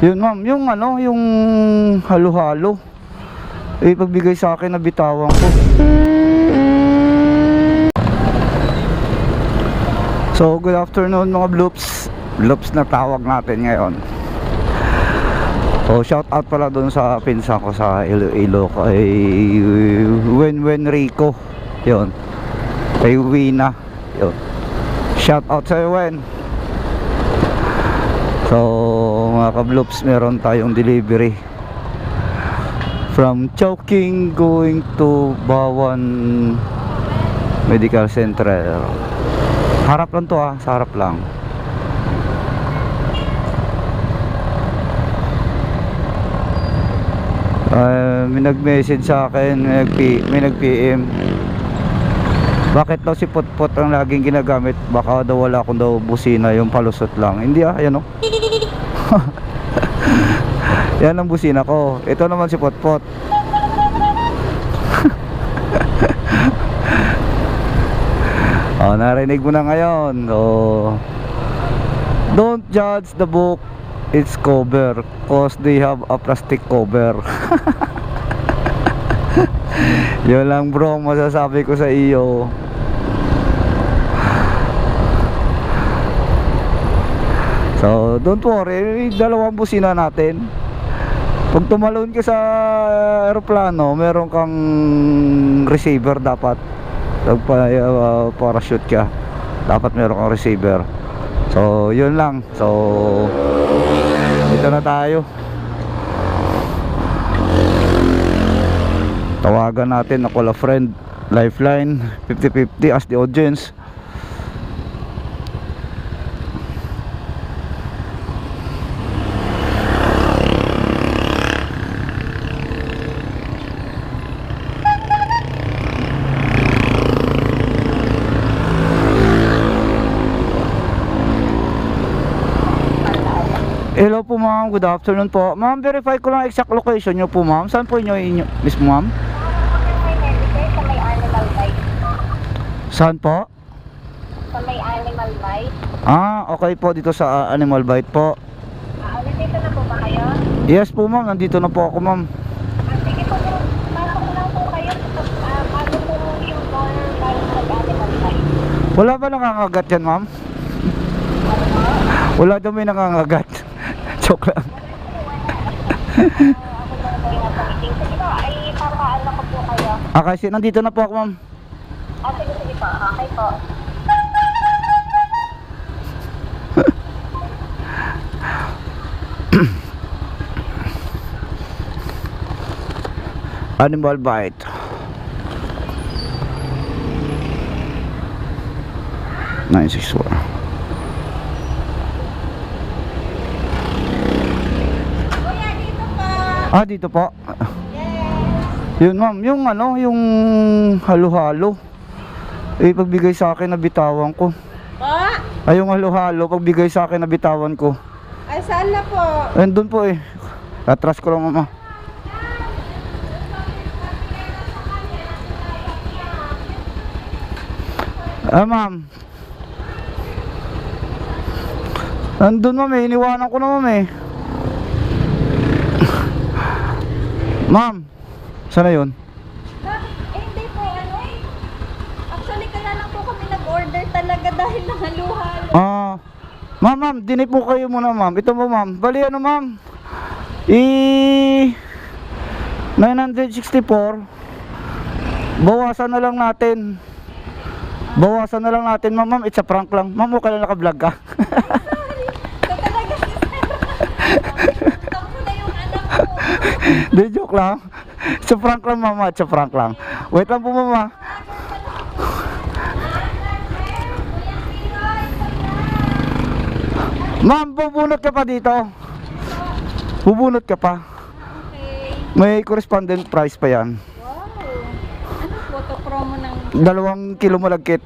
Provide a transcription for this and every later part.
Yun ma'am, yung ano, yung halo-halo. Pagbigay sa akin na bitawan ko. So, good afternoon mga bloops. Bloops na tawag natin ngayon. So, shout out pala dun sa pinsan ko sa Iloilo kay Wen Rico. Yun. Kay Wina. Yun. Shout out sa Wen. So, mga ka-bloops, meron tayong delivery from Chowking going to Bawan Medical Center. Harap lang to sa harap lang. May nag-message sa akin, may nag-PM. Bakit daw si Potpot ang laging ginagamit? Baka daw wala akong daw busina, yung palusot lang. Hindi ayan o. Yan ang busina ko. Ito naman si Potpot. Narinig mo na ngayon. Don't judge the book its cover, cause they have a plastic cover. Yun lang bro, masasabi ko sa iyo. So don't worry, dalawang busina natin. Pag tumalon ka sa aeroplano, meron kang receiver dapat. Parachute ka, dapat meron kang receiver. So yun lang. So dito na tayo. Tawagan natin ako la friend Lifeline 50-50 as the audience. Hello po ma'am, good afternoon po. Ma'am, verify ko lang exact location nyo po ma'am. Saan po inyo mismo ma'am? Sa may animal bite. Saan po? Sa may animal bite. Okay po, dito sa animal bite po. Nandito na po ba kayo? Yes po ma'am, nandito na po ako ma'am. Sige po, pasok lang po kayo. Bago po yung door bago mag-animal bite. Wala ba nangangagat yan ma'am? Wala daw may nangangagat. Joke lang. Ako lang po yung nasa meeting. Sige po, ay papaano ko po kayo. Kasi nandito na po ako ma'am. Sige po, okay po. Animal bite. Nine six four. Kuya, dito po. Dito po. Yun ma'am, yung ano, yung halo-halo. Pagbigay sa akin na bitawan ko. Po? Yung halo-halo, pagbigay sa akin na bitawan ko. Ay, saan na po? Doon po Atras ko lang mama. Ma'am. Andun ma'am iniwanan ko na ma'am Ma'am, saan na yun? Hindi po, actually kaya lang po kami nag-order talaga dahil nangaluhalo. Ma'am, dinip po kayo muna ma'am. Ito po ma'am, bali ano ma'am, 964. Bawasan na lang natin. Ma'am, it's a prank lang. Ma'am, okay lang naka-vlog ka. Ito talaga si sir. Ito na yung anak ko. Di, joke lang. It's a prank lang mama, it's a prank lang. Wait lang po mama. Ma'am, bubunot ka pa dito. Bubunot ka pa. Okay. May correspondent price pa yan. Wow. Ano photo promo ng... 2 kilo malagkit.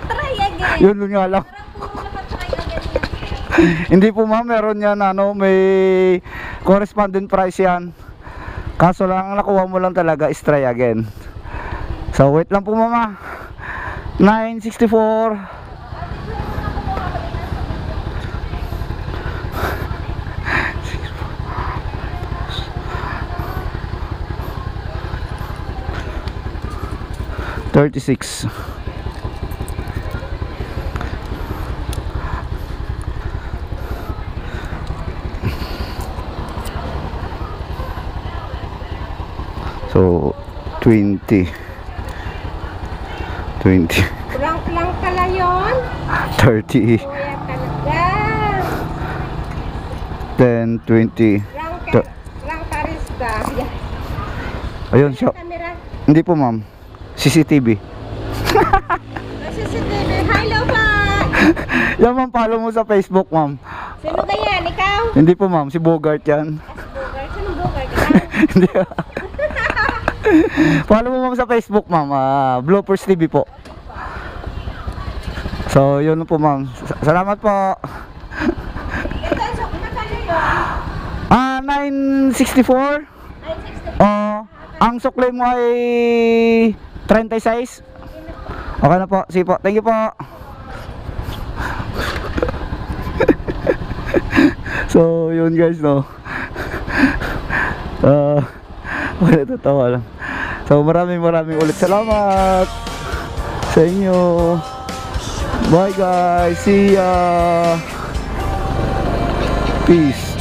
Try again. Yun nga lang. Parang puro naka-try again yan. Hindi po ma'am, meron yan may correspondent price yan. Kaso lang ang nakuha mo lang talaga is try again. So wait lang po mama. 964. 36. So 20 Prank lang pala yun. 30 Kuya talaga. 10 20. Prank karista. Yeah. Ayun siya. Camera. Hindi po ma'am, CCTV. CCTV. Hello pa. Yan ma'am, follow mo sa Facebook ma'am. Sino kaya? Ikaw? Hindi po ma'am, si Bogart yan. Bogart. Sino Bogart? Ikaw? Hindi. Follow mo ma'am sa Facebook ma'am, Bloopers TV po. So yun po ma'am, salamat po. Ito, so kumakano yun? 964. 960. Ang sukli mo ay 36. Okay na po, sige po, thank you po. So yun guys, no. Wala, tatawa lang. So maraming ulit salamat sa inyo. Bye guys, see ya. Peace.